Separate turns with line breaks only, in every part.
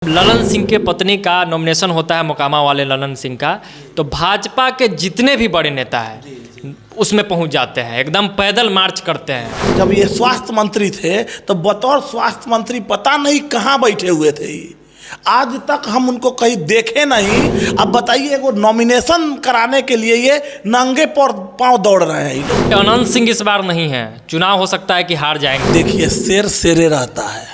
ललन सिंह के पत्नी का नॉमिनेशन होता है, मोकामा वाले ललन सिंह का, तो भाजपा के जितने भी बड़े नेता हैं उसमें पहुंच जाते हैं, एकदम पैदल मार्च करते हैं।
जब ये स्वास्थ्य मंत्री थे तो बतौर स्वास्थ्य मंत्री पता नहीं कहाँ बैठे हुए थे। आज तक हम उनको कहीं देखे नहीं। अब बताइए, वो नॉमिनेशन कराने के लिए ये नंगे पांव दौड़ रहे हैं।
अनंत सिंह इस बार नहीं है, चुनाव हो सकता है कि हार जाएंगे।
देखिए, शेर शेरे रहता है।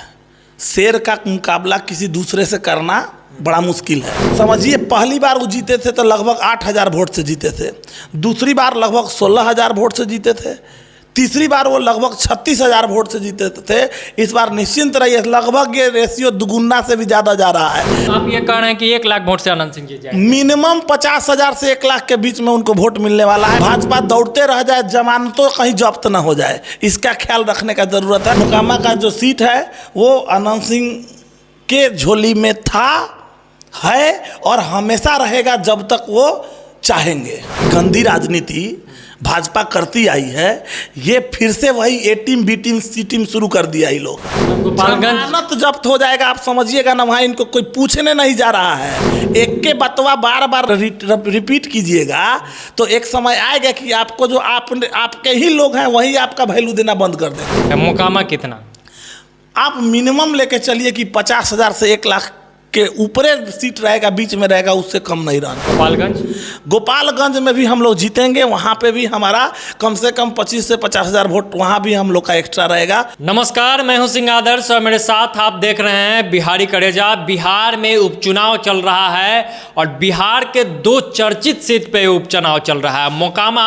शेर का मुकाबला किसी दूसरे से करना बड़ा मुश्किल है। समझिए, पहली बार वो जीते थे तो लगभग 8,000 वोट से जीते थे। दूसरी बार लगभग 16,000 वोट से जीते थे। तीसरी बार वो लगभग 36,000 वोट से जीते थे। इस बार निश्चिंत रहिए, लगभग ये रेशियो दुगुना से भी ज़्यादा जा रहा है।
आप ये कह रहे हैं कि 1 लाख वोट से अनंत सिंह जीत जाएंगे?
मिनिमम 50,000 से 1 लाख के बीच में उनको वोट मिलने वाला है। भाजपा दौड़ते रह जाए, जमानतों कहीं जब्त न हो जाए, इसका ख्याल रखने का जरूरत है। मोकामा का जो सीट है वो अनंत सिंह के झोली में था, है और हमेशा रहेगा जब तक वो चाहेंगे। गंदी राजनीति भाजपा करती आई है। ये फिर से वही ए टीम बी टीम सी टीम शुरू कर दिया ये लोग। जमानत जब्त हो जाएगा, आप समझिएगा ना, वहाँ इनको कोई पूछने नहीं जा रहा है। एक के बतवा बार बार रिपीट कीजिएगा तो एक समय आएगा कि आपको जो आपके ही लोग हैं वही आपका वैल्यू देना बंद कर देंगे।
मोकामा कितना?
आप मिनिमम लेके चलिए कि 50,000 से 1 लाख के ऊपरे सीट रहेगा, बीच में रहेगा, उससे कम नहीं रहना। गोपालगंज में भी हम लोग जीतेंगे। वहाँ पे भी हमारा कम से कम 25 से 50,000 वोट वहाँ भी हम लोग का एक्स्ट्रा रहेगा।
नमस्कार, मैं हूं सिंह आदर्श और मेरे साथ आप देख रहे हैं बिहारी करेजा। बिहार में उपचुनाव चल रहा है और बिहार के 2 चर्चित सीट पे उपचुनाव चल रहा है। मोकामा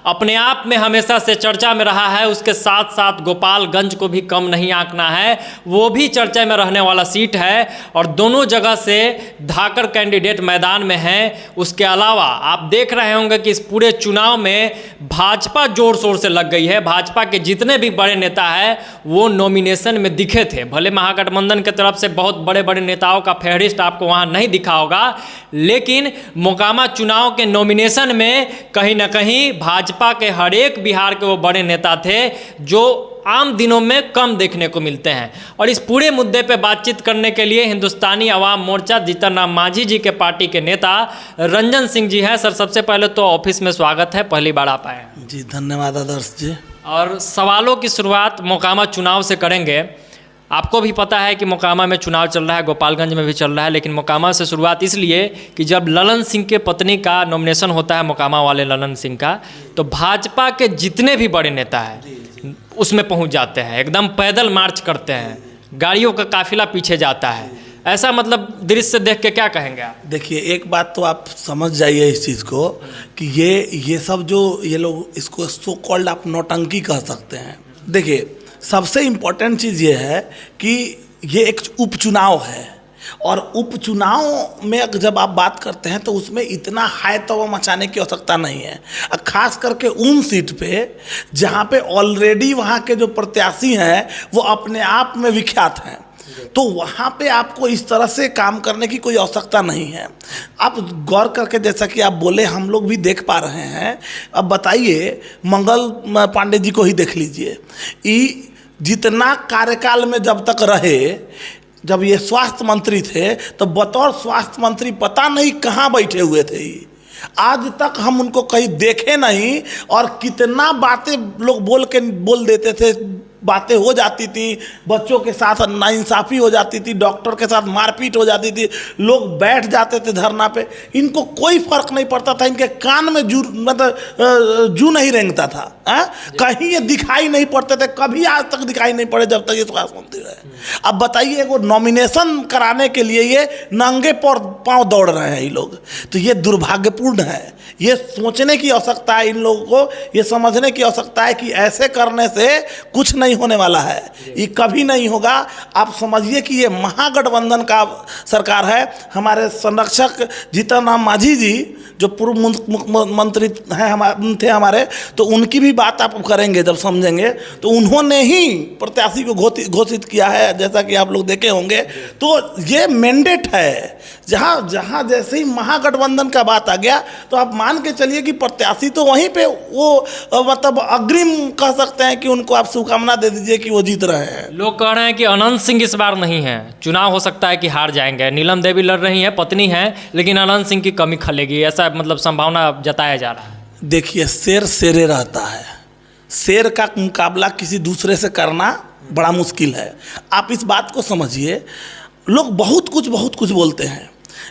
अपने आप में हमेशा से चर्चा में रहा है, उसके साथ साथ गोपालगंज को भी कम नहीं आंकना है, वो भी चर्चा में रहने वाला सीट है और दोनों जगह से धाकड़ कैंडिडेट मैदान में हैं। उसके अलावा आप देख रहे होंगे कि इस पूरे चुनाव में भाजपा जोर शोर से लग गई है। भाजपा के जितने भी बड़े नेता हैं वो नॉमिनेशन में दिखे थे। भले महागठबंधन की तरफ से बहुत बड़े बड़े नेताओं का फेहरिस्त आपको वहां नहीं दिखा होगा, लेकिन मोकामा चुनाव के नॉमिनेशन में कहीं ना कहीं भाजपा के हर एक बिहार के वो बड़े नेता थे जो आम दिनों में कम देखने को मिलते हैं। और इस पूरे मुद्दे पे बातचीत करने के लिए हिंदुस्तानी अवाम मोर्चा जीतन राम मांझी जी के पार्टी के नेता रंजन सिंह जी हैं। सर, सबसे पहले तो ऑफिस में स्वागत है, पहली बार आप आए हैं।
जी धन्यवाद आदर्श जी।
और सवालों की शुरुआत मोकामा चुनाव से करेंगे। आपको भी पता है कि मोकामा में चुनाव चल रहा है, गोपालगंज में भी चल रहा है, लेकिन मोकामा से शुरुआत इसलिए कि जब ललन सिंह के पत्नी का नॉमिनेशन होता है, मोकामा वाले ललन सिंह का, तो भाजपा के जितने भी बड़े नेता हैं उसमें पहुंच जाते हैं, एकदम पैदल मार्च करते हैं, गाड़ियों का काफिला पीछे जाता है। ऐसा मतलब दृश्य देख के क्या कहेंगे आप?
देखिए, एक बात तो आप समझ जाइए इस चीज़ को कि ये सब जो ये लोग इसको सो कॉल्ड आप नौटंकी कह सकते हैं। देखिए, सबसे इम्पोर्टेंट चीज़ ये है कि ये एक उपचुनाव है और उपचुनाव में जब आप बात करते हैं तो उसमें इतना हाई तवा मचाने की आवश्यकता नहीं है। खास करके उन सीट पे जहाँ पे ऑलरेडी वहाँ के जो प्रत्याशी हैं वो अपने आप में विख्यात हैं, तो वहाँ पे आपको इस तरह से काम करने की कोई आवश्यकता नहीं है। आप गौर करके, जैसा कि आप बोले, हम लोग भी देख पा रहे हैं। अब बताइए, मंगल पांडे जी को ही देख लीजिए। जितना कार्यकाल में जब तक रहे, जब ये स्वास्थ्य मंत्री थे तो बतौर स्वास्थ्य मंत्री पता नहीं कहाँ बैठे हुए थे। आज तक हम उनको कहीं देखे नहीं और कितना बातें लोग बोल देते थे, बातें हो जाती थी, बच्चों के साथ नाइंसाफ़ी हो जाती थी, डॉक्टर के साथ मारपीट हो जाती थी, लोग बैठ जाते थे धरना पे, इनको कोई फर्क नहीं पड़ता था। इनके कान में जू नहीं रेंगता था। कहीं ये दिखाई नहीं पड़ते थे, कभी आज तक दिखाई नहीं पड़े जब तक ये स्वास्थ्य मंत्री रहे। अब बताइए, वो नॉमिनेशन कराने के लिए ये नंगे पांव दौड़ रहे हैं ये लोग, तो ये दुर्भाग्यपूर्ण है। ये सोचने की आवश्यकता है, इन लोगों को ये समझने की आवश्यकता है कि ऐसे करने से कुछ नहीं होने वाला है, ये कभी नहीं होगा। आप समझिए कि ये महागठबंधन का सरकार है। हमारे संरक्षक जीतन राम मांझी जी जो पूर्व मुख्यमंत्री हैं थे हमारे, तो उनकी भी बात आप करेंगे जब समझेंगे, तो उन्होंने ही प्रत्याशी को घोषित किया है, जैसा कि आप लोग देखे होंगे। तो ये मैंडेट है। जहाँ जहाँ जैसे ही महागठबंधन का बात आ गया तो आप मान के चलिए कि प्रत्याशी तो वहीं पे वो मतलब अग्रिम कह सकते हैं कि उनको आप शुभकामना दे दीजिए कि वो जीत रहे हैं।
लोग कह रहे हैं कि अनंत सिंह इस बार नहीं है, चुनाव हो सकता है कि हार जाएंगे। नीलम देवी लड़ रही हैं, पत्नी हैं, लेकिन अनंत सिंह की कमी खलेगी, ऐसा मतलब संभावना जताया जा रहा है।
देखिए, शेर शेरे रहता है, शेर का मुकाबला किसी दूसरे से करना बड़ा मुश्किल है। आप इस बात को समझिए, लोग बहुत कुछ बोलते हैं,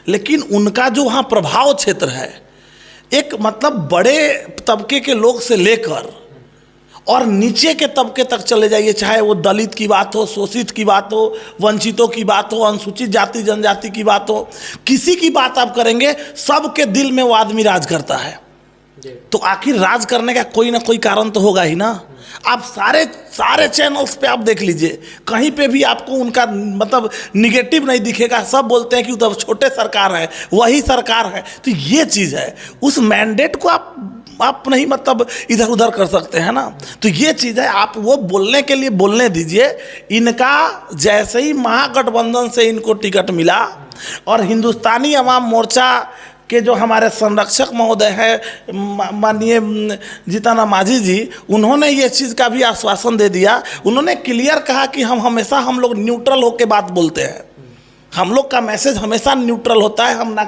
लेकिन उनका जो वहाँ प्रभाव क्षेत्र है, एक मतलब बड़े तबके के लोग से लेकर और नीचे के तबके तक चले जाइए, चाहे वो दलित की बात हो, शोषित की बात हो, वंचितों की बात हो, अनुसूचित जाति जनजाति की बात हो, किसी की बात आप करेंगे, सबके दिल में वो आदमी राज करता है। तो आखिर राज करने का कोई ना कोई कारण तो होगा ही ना। आप सारे चैनल्स पे आप देख लीजिए, कहीं पे भी आपको उनका मतलब निगेटिव नहीं दिखेगा। सब बोलते हैं कि तो छोटे सरकार है, वही सरकार है। तो ये चीज़ है, उस मैंडेट को आप नहीं मतलब इधर उधर कर सकते हैं ना। तो ये चीज़ है, आप वो बोलने के लिए बोलने दीजिए। इनका जैसे ही महागठबंधन से इनको टिकट मिला और हिंदुस्तानी अवाम मोर्चा के जो हमारे संरक्षक महोदय हैं माननीय जीतन मांझी जी, उन्होंने ये चीज़ का भी आश्वासन दे दिया। उन्होंने क्लियर कहा कि हम लोग न्यूट्रल होकर बात बोलते हैं, हम लोग का मैसेज हमेशा न्यूट्रल होता है, हम ना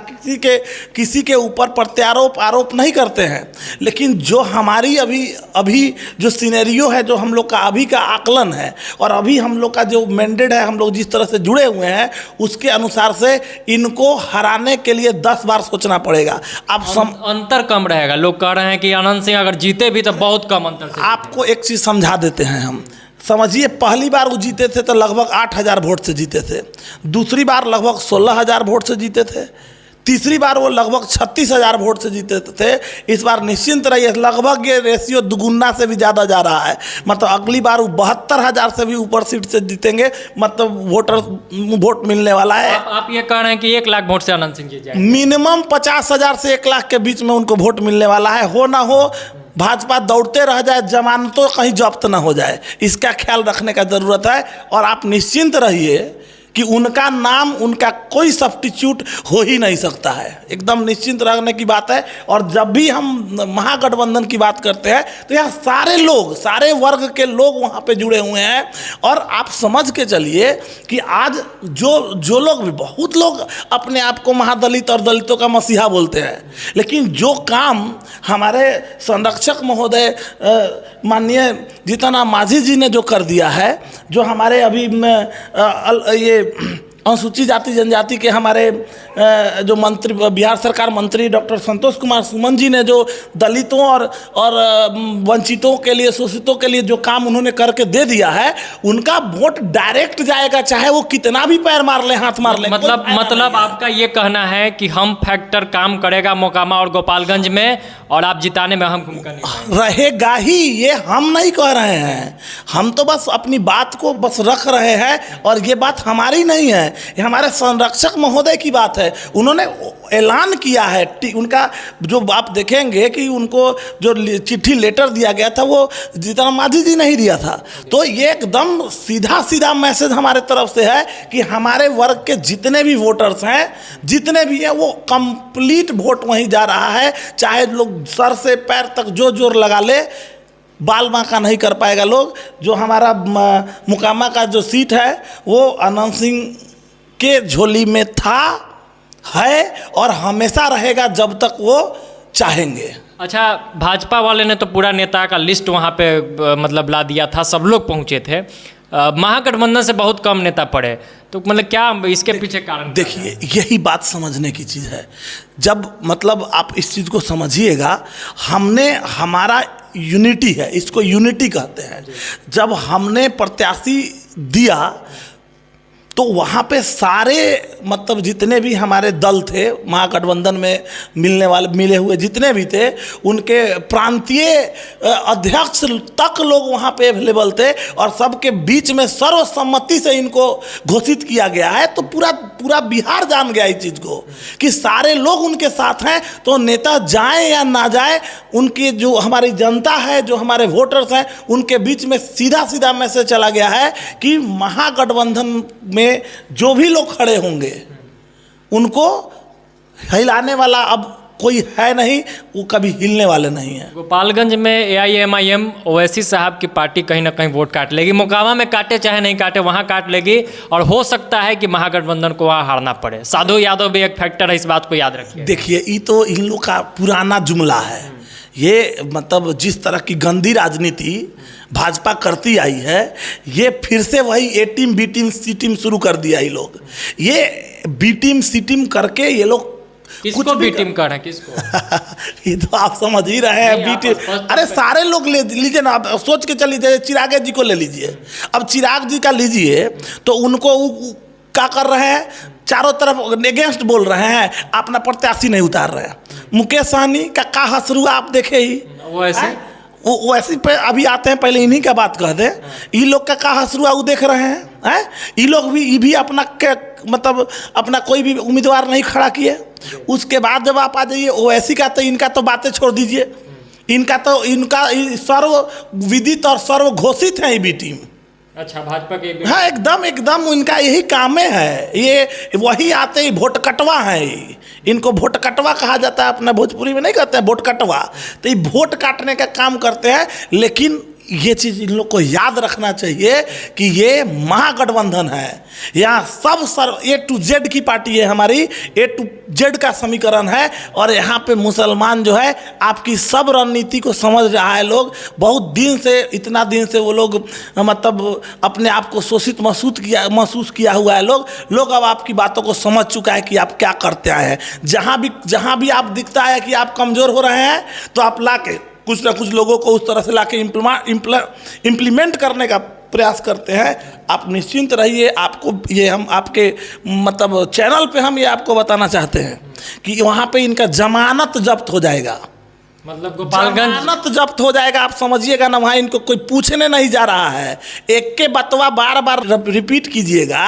किसी के ऊपर प्रत्यारोप आरोप नहीं करते हैं। लेकिन जो हमारी अभी जो सिनेरियो है, जो हम लोग का अभी का आकलन है और अभी हम लोग का जो मैंडेट है, हम लोग जिस तरह से जुड़े हुए हैं, उसके अनुसार से इनको हराने के लिए 10 बार सोचना पड़ेगा।
अंतर कम रहेगा। लोग कह रहे हैं कि अनंत सिंह अगर जीते भी तो बहुत कम अंतर से।
आपको एक चीज़ समझा देते हैं हम, समझिए, पहली बार वो जीते थे तो लगभग 8,000 वोट से जीते थे, दूसरी बार लगभग 16,000 वोट से जीते थे, तीसरी बार वो लगभग 36,000 वोट से जीते थे। इस बार निश्चिंत रहिए, लगभग ये रेशियो दुगुना से भी ज़्यादा जा रहा है। मतलब अगली बार वो 72,000 से भी ऊपर सीट से जीतेंगे, मतलब वोट मिलने वाला है।
आप ये कह रहे हैं कि 1 लाख वोट से अनंत सिंह जीत जाएंगे?
मिनिमम 50,000 से 1 लाख के बीच में उनको वोट मिलने वाला है। हो ना हो भाजपा दौड़ते रह जाए, जमानतों कहीं जब्त ना हो जाए, इसका ख्याल रखने का ज़रूरत है। और आप निश्चिंत रहिए कि उनका नाम, उनका कोई सब्स्टिट्यूट हो ही नहीं सकता है, एकदम निश्चिंत रहने की बात है। और जब भी हम महागठबंधन की बात करते हैं तो यहाँ सारे लोग, सारे वर्ग के लोग वहाँ पे जुड़े हुए हैं। और आप समझ के चलिए कि आज जो लोग भी, बहुत लोग अपने आप को महादलित और दलितों का मसीहा बोलते हैं, लेकिन जो काम हमारे संरक्षक महोदय माननीय जीतन मांझी जी ने जो कर दिया है, जो हमारे अभी ये अनुसूचित जाति जनजाति के हमारे जो मंत्री, बिहार सरकार मंत्री डॉक्टर संतोष कुमार सुमन जी ने जो दलितों और वंचितों के लिए, शोषितों के लिए जो काम उन्होंने करके दे दिया है, उनका वोट डायरेक्ट जाएगा, चाहे वो कितना भी पैर मार ले, हाथ मार ले।
मतलब आपका ये कहना है कि हम फैक्टर काम करेगा मोकामा और गोपालगंज में, और आप जिताने में अहम भूमिका
रहेगा ही। ये हम नहीं कह रहे हैं, हम तो बस अपनी बात को बस रख रहे हैं, और ये बात हमारी नहीं है, ये हमारे संरक्षक महोदय की बात है। उन्होंने ऐलान किया है, उनका जो आप देखेंगे कि उनको जो चिट्ठी लेटर दिया गया था वो जीतन मांझी जी नहीं दिया था। तो ये एकदम सीधा मैसेज हमारे तरफ से है कि हमारे वर्ग के जितने भी वोटर्स हैं, जितने भी हैं, वो कंप्लीट वोट वहीं जा रहा है। चाहे लोग सर से पैर तक जो जोर लगा ले, बाल बांका नहीं कर पाएगा लोग। जो हमारा मोकामा का जो सीट है वो अनंत सिंह के झोली में था, है और हमेशा रहेगा जब तक वो चाहेंगे।
अच्छा, भाजपा वाले ने तो पूरा नेता का लिस्ट वहाँ पे मतलब ला दिया था, सब लोग पहुँचे थे। महागठबंधन से बहुत कम नेता पड़े, तो मतलब क्या इसके पीछे कारण?
देखिए, यही बात समझने की चीज़ है। जब मतलब आप इस चीज़ को समझिएगा, हमारा यूनिटी है, इसको यूनिटी कहते हैं। जब हमने प्रत्याशी दिया तो वहाँ पे सारे मतलब जितने भी हमारे दल थे महागठबंधन में मिले हुए जितने भी थे, उनके प्रांतीय अध्यक्ष तक लोग वहाँ पे अवेलेबल थे, और सबके बीच में सर्वसम्मति से इनको घोषित किया गया है। तो पूरा बिहार जान गया इस चीज़ को कि सारे लोग उनके साथ हैं। तो नेता जाए या ना जाए, उनकी जो हमारी जनता है, जो हमारे वोटर्स हैं, उनके बीच में सीधा मैसेज चला गया है कि महागठबंधन में जो भी लोग खड़े होंगे उनको हिलाने वाला अब कोई है नहीं, वो कभी हिलने वाले नहीं है।
गोपालगंज में AIMIM ओवैसी साहब की पार्टी कहीं ना कहीं वोट काट लेगी, मोकामा में काटे चाहे नहीं काटे वहाँ काट लेगी, और हो सकता है कि महागठबंधन को वहाँ हारना पड़े। साधु यादव भी एक फैक्टर है, इस बात को याद रखिए।
देखिए, ये तो इन लोग का पुराना जुमला है। ये मतलब जिस तरह की गंदी राजनीति भाजपा करती आई है, ये फिर से वही ए टीम बी टीम सी टीम शुरू कर दिया। ये लोग ये बी टीम सी टीम करके ये लोग
किसको बी टीम कर रहे हैं, किसको?
ये तो आप समझ ही रहे हैं, बी टीम। अरे सारे लोग ले लीजिए ना, आप सोच के चलिए, चिराग जी को ले लीजिए। अब चिराग जी का लीजिए तो उनको क्या कर रहे हैं, चारों तरफ अगेंस्ट बोल रहे हैं, अपना प्रत्याशी नहीं उतार रहे हैं। मुकेश सहनी का हसरू आप देखे ही, वो ऐसे पे अभी आते हैं, पहले इन्हीं का बात कह दें। ये लोग का हसरुआ वो देख रहे हैं, ये लोग भी अपना मतलब अपना कोई भी उम्मीदवार नहीं खड़ा किए। उसके बाद जब आप आ जाइए ओवैसी का, तो इनका तो बातें छोड़ दीजिए। इनका सर्व विदित और सर्व घोषित है ये बी टीम।
अच्छा, भाजपा के?
हाँ, एकदम इनका यही काम है। ये वही आते ही वोट कटवा है, इनको वोट कटवा कहा जाता है, अपना भोजपुरी में नहीं कहते हैं वोट कटवा। तो ये वोट काटने का काम करते हैं। लेकिन ये चीज़ इन लोग को याद रखना चाहिए कि ये महागठबंधन है, यहाँ सब A to Z की पार्टी है हमारी, A to Z का समीकरण है। और यहाँ पे मुसलमान जो है आपकी सब रणनीति को समझ रहा है। लोग बहुत दिन से, इतना दिन से वो लोग मतलब अपने आप को शोषित महसूस किया हुआ है। लोग अब आपकी बातों को समझ चुका है कि आप क्या करते आए हैं। जहाँ भी आप दिखता है कि आप कमज़ोर हो रहे हैं, तो आप ला के कुछ ना कुछ लोगों को उस तरह से लाके इम्प्लीमेंट करने का प्रयास करते हैं। आप निश्चिंत रहिए, आपको ये हम आपके मतलब चैनल पे हम ये आपको बताना चाहते हैं कि वहाँ पे इनका जमानत जब्त हो जाएगा।
मतलब गोपालगंज
जमानत जब्त हो जाएगा, आप समझिएगा ना। वहाँ इनको कोई पूछने नहीं जा रहा है। एक के बतवा बार बार रिपीट कीजिएगा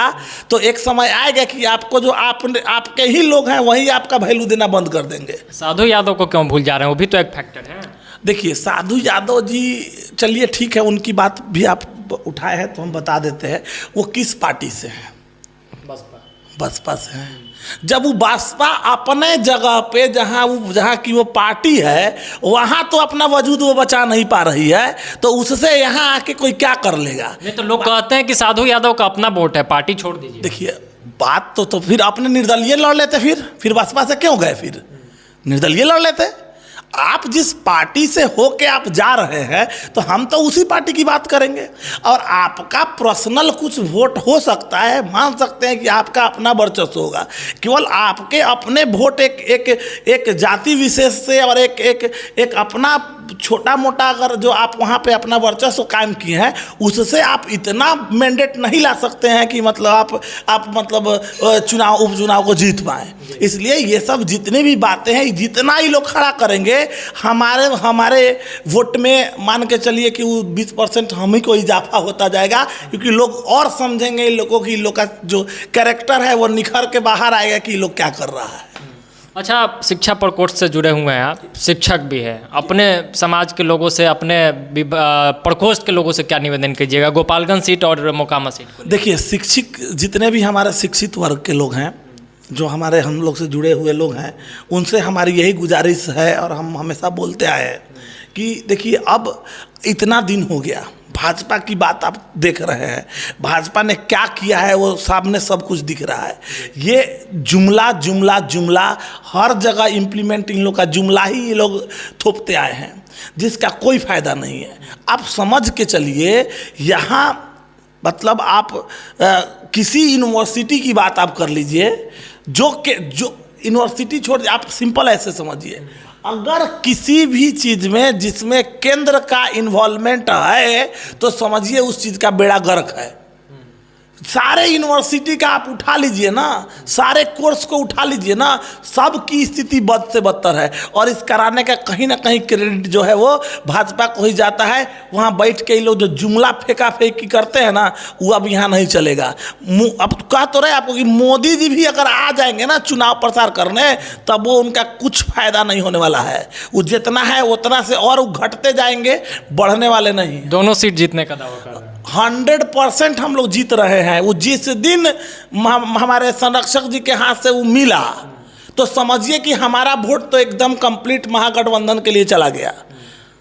तो एक समय आएगा कि आपको जो आपके ही लोग हैं वही आपका वैल्यू देना बंद कर देंगे।
साधु यादव को क्यों भूल जा रहे हैं, वो भी तो एक फैक्टर है।
देखिए, साधु यादव जी, चलिए ठीक है, उनकी बात भी आप उठाए हैं तो हम बता देते हैं। वो किस पार्टी से हैं? बसपा से हैं। जब वो बसपा अपने जगह पे जहाँ की वो पार्टी है, वहाँ तो अपना वजूद वो बचा नहीं पा रही है, तो उससे यहाँ आके कोई क्या कर लेगा?
नहीं तो लोग कहते हैं कि साधु यादव का अपना वोट है, पार्टी छोड़ दीजिए।
देखिए, बात तो फिर अपने निर्दलीय लड़ लेते, फिर बसपा से क्यों गए? फिर निर्दलीय लड़ लेते। आप जिस पार्टी से होके आप जा रहे हैं, तो हम तो उसी पार्टी की बात करेंगे। और आपका पर्सनल कुछ वोट हो सकता है, मान सकते हैं कि आपका अपना वर्चस्व होगा। केवल आपके अपने वोट एक जाति विशेष से और एक अपना छोटा मोटा अगर जो आप वहाँ पे अपना वर्चस्व कायम किए हैं, उससे आप इतना मैंडेट नहीं ला सकते हैं कि मतलब आप मतलब उपचुनाव को जीत पाएँ। इसलिए ये सब जितनी भी बातें हैं, जितना ही लोग खड़ा करेंगे, हमारे वोट में मान के चलिए कि वो 20% हम ही को इजाफा होता जाएगा। क्योंकि लोग और समझेंगे, इन लोगों की लोग का जो कैरेक्टर है वो निखर के बाहर आएगा कि लोग क्या कर रहा है।
अच्छा, शिक्षा प्रकोष्ठ से जुड़े हुए हैं आप, शिक्षक भी हैं, अपने समाज के लोगों से, अपने प्रकोष्ठ के लोगों से क्या निवेदन कीजिएगा गोपालगंज सीट और मोकामा सीट को?
देखिए, शिक्षक जितने भी हमारे शिक्षित वर्ग के लोग हैं, जो हम लोग से जुड़े हुए लोग हैं, उनसे हमारी यही गुजारिश है और हम हमेशा बोलते आए हैं कि देखिए, अब इतना दिन हो गया, भाजपा की बात आप देख रहे हैं, भाजपा ने क्या किया है वो सामने सब कुछ दिख रहा है। ये जुमला हर जगह इम्प्लीमेंट, इन लोग का जुमला ही ये लोग थोपते आए हैं, जिसका कोई फायदा नहीं है। आप समझ के चलिए, यहाँ मतलब आप किसी यूनिवर्सिटी की बात आप कर लीजिए, जो यूनिवर्सिटी छोड़, आप सिंपल ऐसे समझिए, अगर किसी भी चीज़ में जिसमें केंद्र का इन्वॉल्वमेंट है, तो समझिए उस चीज़ का बेड़ा गर्क है। सारे यूनिवर्सिटी का आप उठा लीजिए ना, सारे कोर्स को उठा लीजिए ना, सब की स्थिति बद से बदतर है। और इस कराने का कहीं ना कहीं क्रेडिट जो है वो भाजपा को ही जाता है। वहाँ बैठ के ये लोग जो जुमला फेंकी करते हैं ना, वो अब यहाँ नहीं चलेगा। अब कह तो रहे आपको कि मोदी जी भी अगर आ जाएंगे ना चुनाव प्रचार करने, तब वो उनका कुछ फायदा नहीं होने वाला है। वो जितना है उतना से और घटते जाएंगे, बढ़ने वाले नहीं।
दोनों सीट जीतने का दावा कर रहे हैं।
100% हम लोग जीत रहे हैं। वो जिस दिन हमारे संरक्षक जी के हाथ से वो मिला, तो समझिए कि हमारा वोट तो एकदम कंप्लीट महागठबंधन के लिए चला गया।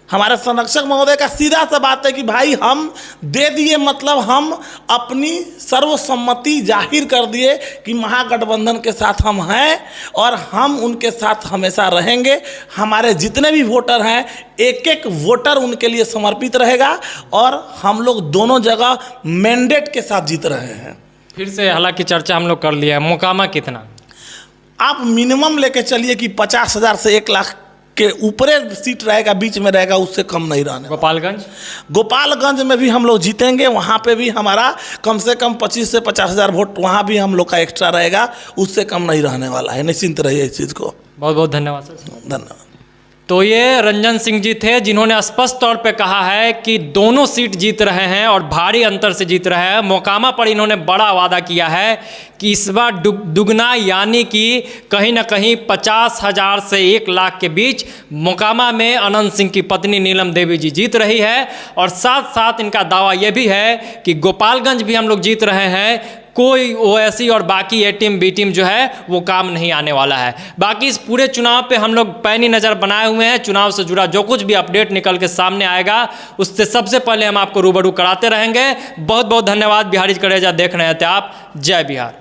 हमारे संरक्षक महोदय का सीधा सा बात है कि भाई हम दे दिए, मतलब हम अपनी सर्वसम्मति जाहिर कर दिए कि महागठबंधन के साथ हम हैं और हम उनके साथ हमेशा रहेंगे। हमारे जितने भी वोटर हैं, एक एक वोटर उनके लिए समर्पित रहेगा और हम लोग दोनों जगह मैंडेट के साथ जीत रहे हैं।
फिर से हालांकि चर्चा हम लोग कर लिया है, मोकामा कितना?
आप मिनिमम लेके चलिए कि 50,000 से 1 लाख के ऊपर सीट रहेगा, बीच में रहेगा, उससे कम नहीं रहने। गोपालगंज में भी हम लोग जीतेंगे, वहाँ पे भी हमारा कम से कम 25 से 50,000 वोट वहाँ भी हम लोग का एक्स्ट्रा रहेगा, उससे कम नहीं रहने वाला है। निश्चिंत रहिए इस चीज़ को।
बहुत बहुत धन्यवाद सर।
धन्यवाद।
तो ये रंजन सिंह जी थे जिन्होंने स्पष्ट तौर पे कहा है कि दोनों सीट जीत रहे हैं और भारी अंतर से जीत रहे हैं। मोकामा पर इन्होंने बड़ा वादा किया है कि इस बार दुगना, यानी कि कहीं ना कहीं 50,000 से 1 लाख के बीच मोकामा में अनंत सिंह की पत्नी नीलम देवी जी जीत रही है। और साथ साथ इनका दावा यह भी है कि गोपालगंज भी हम लोग जीत रहे हैं, कोई ओवैसी और बाकी ए टीम बी टीम जो है वो काम नहीं आने वाला है। बाकी इस पूरे चुनाव पे हम लोग पैनी नज़र बनाए हुए हैं। चुनाव से जुड़ा जो कुछ भी अपडेट निकल के सामने आएगा उससे सबसे पहले हम आपको रूबरू कराते रहेंगे। बहुत बहुत धन्यवाद। बिहारी कलेजा देख रहे थे आप। जय बिहार।